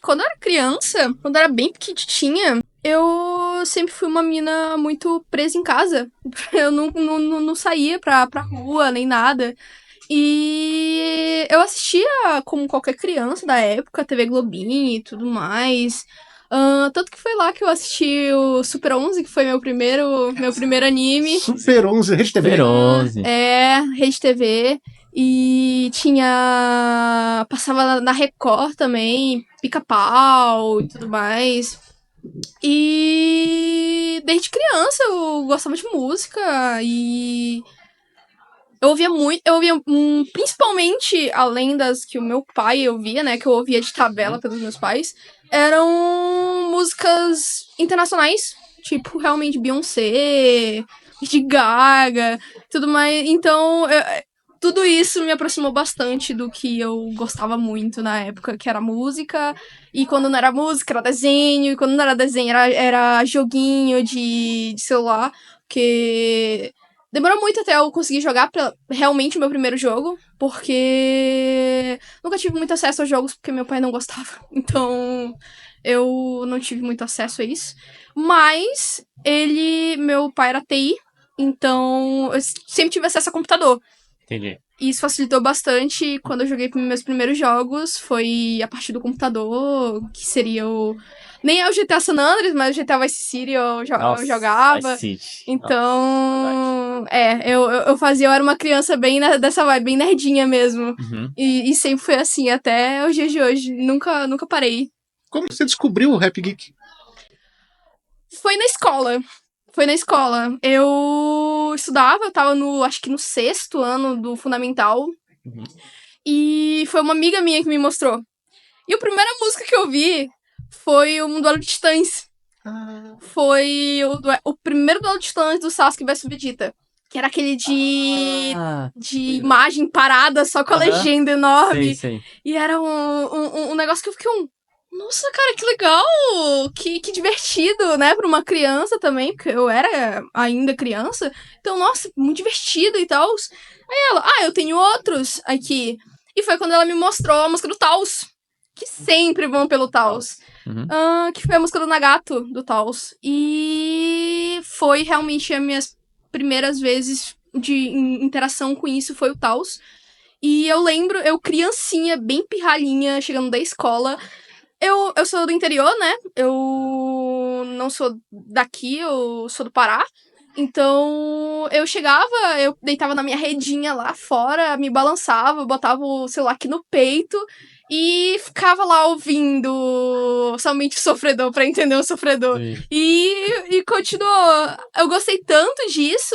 Quando eu era criança, quando eu era bem pequitinha, eu sempre fui uma menina muito presa em casa. Eu não saía pra rua, nem nada. E eu assistia, como qualquer criança da época, TV Globinho e tudo mais. Tanto que foi lá que eu assisti o Super 11, que foi meu primeiro anime. Super 11, Rede TV. Super 11. Rede TV. E passava na Record também, Pica-Pau e tudo mais. E desde criança eu gostava de música e eu ouvia principalmente, além das que o meu pai ouvia, né, que eu ouvia de tabela pelos meus pais, eram músicas internacionais, tipo, realmente Beyoncé, Lady Gaga, tudo mais. Então, tudo isso me aproximou bastante do que eu gostava muito na época, que era música, e quando não era música, era desenho, e quando não era desenho, era joguinho de celular, porque demorou muito até eu conseguir jogar realmente o meu primeiro jogo, porque nunca tive muito acesso aos jogos porque meu pai não gostava. Então, eu não tive muito acesso a isso. Mas meu pai era TI, então eu sempre tive acesso a computador. Entendi. E isso facilitou bastante quando eu joguei meus primeiros jogos. Foi a partir do computador, que seria o... Nem é o GTA San Andreas, mas o GTA Vice City eu jogava. Vice City. Então, eu era uma criança bem dessa vibe, bem nerdinha mesmo. Uhum. E sempre foi assim, até os dias de hoje. Nunca parei. Como você descobriu o Rap Geek? Foi na escola. Eu estudava, eu tava acho que no 6º ano do fundamental. Uhum. E foi uma amiga minha que me mostrou. E a primeira música que eu vi foi o Duelo de Titãs. Foi o primeiro Duelo de Titãs do Sasuke vs Vegeta. Que era aquele de imagem parada, só com a legenda enorme. Sei. E era um negócio que eu fiquei nossa, cara, que legal! Que divertido, né? Pra uma criança também, porque eu era ainda criança. Então, nossa, muito divertido e tal. Aí ela, eu tenho outros aqui. E foi quando ela me mostrou a música do Taos. Que sempre vão pelo Taos. Uhum. Que foi a música do Nagato, do Taos. E foi realmente as minhas primeiras vezes de interação com isso, foi o Taos. E eu lembro, eu criancinha, bem pirralhinha, chegando da escola. Eu sou do interior, né? Eu não sou daqui, eu sou do Pará. Então, eu chegava, eu deitava na minha redinha lá fora, me balançava, botava o celular aqui no peito e ficava lá ouvindo somente o sofredor pra entender o sofredor. E continuou. Eu gostei tanto disso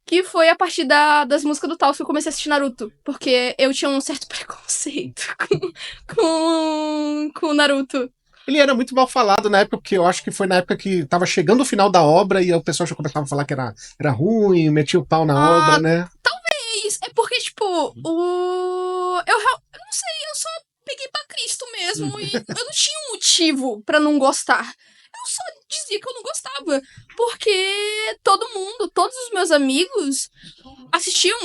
que foi a partir das músicas do Taos que eu comecei a assistir Naruto. Porque eu tinha um certo preconceito com o Naruto. Ele era muito mal falado na época, porque eu acho que foi na época que tava chegando o final da obra e o pessoal já começava a falar que era ruim, metia o pau na obra, né? Talvez. É porque, tipo, eu não sei, eu só peguei pra Cristo mesmo. E eu não tinha um motivo pra não gostar. Eu só dizia que eu não gostava. Porque todos os meus amigos assistiam.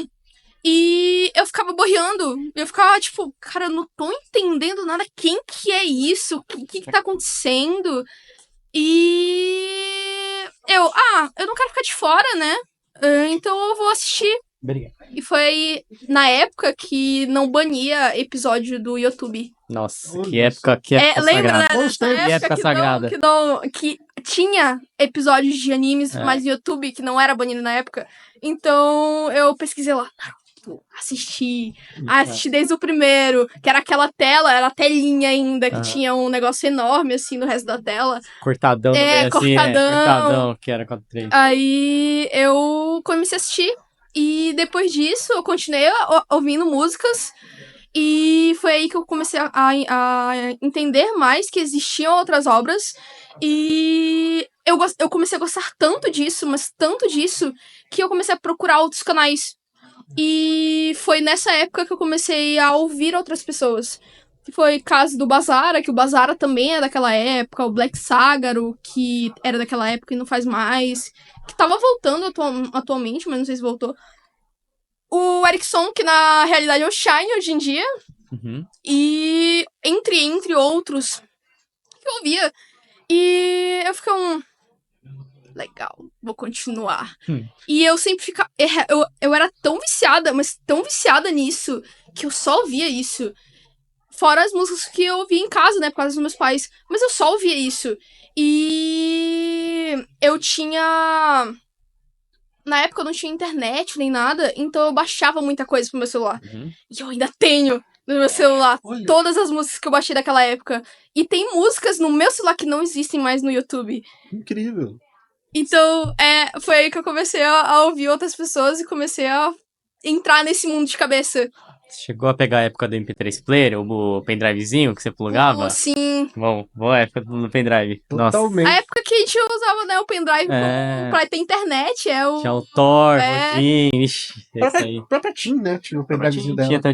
E eu ficava boiando. Eu ficava, tipo, cara, eu não tô entendendo nada. Quem que é isso? O que tá acontecendo? E eu não quero ficar de fora, né? Então eu vou assistir. Obrigado. E foi na época que não bania episódio do YouTube. Nossa, que época lembra, sagrada. Né, Que época sagrada. Que tinha episódios de animes, mas no YouTube, que não era banido na época. Então eu pesquisei lá, Naruto, assisti desde o primeiro, que era aquela tela, era a telinha ainda, que tinha um negócio enorme, assim, no resto da tela. Cortadão. Cortadão, que era 4:3. Aí eu comecei a assistir. E depois disso, eu continuei ouvindo músicas. E foi aí que eu comecei a entender mais que existiam outras obras. E eu comecei a gostar tanto disso, mas tanto disso, que eu comecei a procurar outros canais. E foi nessa época que eu comecei a ouvir outras pessoas. Foi caso do Bazara, que o Bazara também é daquela época, o Black Sagaro, que era daquela época e não faz mais, que tava voltando atualmente, mas não sei se voltou. O Erickson, que na realidade é o Shine hoje em dia, E entre outros que eu ouvia. E eu ficava legal, vou continuar. E eu sempre ficava... Eu era tão viciada, mas tão viciada nisso, que eu só ouvia isso. Fora as músicas que eu ouvia em casa, né, por causa dos meus pais. Mas eu só ouvia isso. E eu tinha... Na época eu não tinha internet nem nada, então eu baixava muita coisa pro meu celular. E eu ainda tenho no meu celular todas as músicas que eu baixei daquela época. E tem músicas no meu celular que não existem mais no YouTube. Incrível. Então, foi aí que eu comecei a ouvir outras pessoas e comecei a entrar nesse mundo de cabeça. Chegou a pegar a época do MP3 Player, o pendrivezinho que você plugava? Sim. Boa época do pendrive. Totalmente. Nossa. A época que a gente usava, né, o pendrive pra ter internet, Tinha o Thor, Rodin, Própria Tim, né? Tinha o pendrivezinho dela. Tinha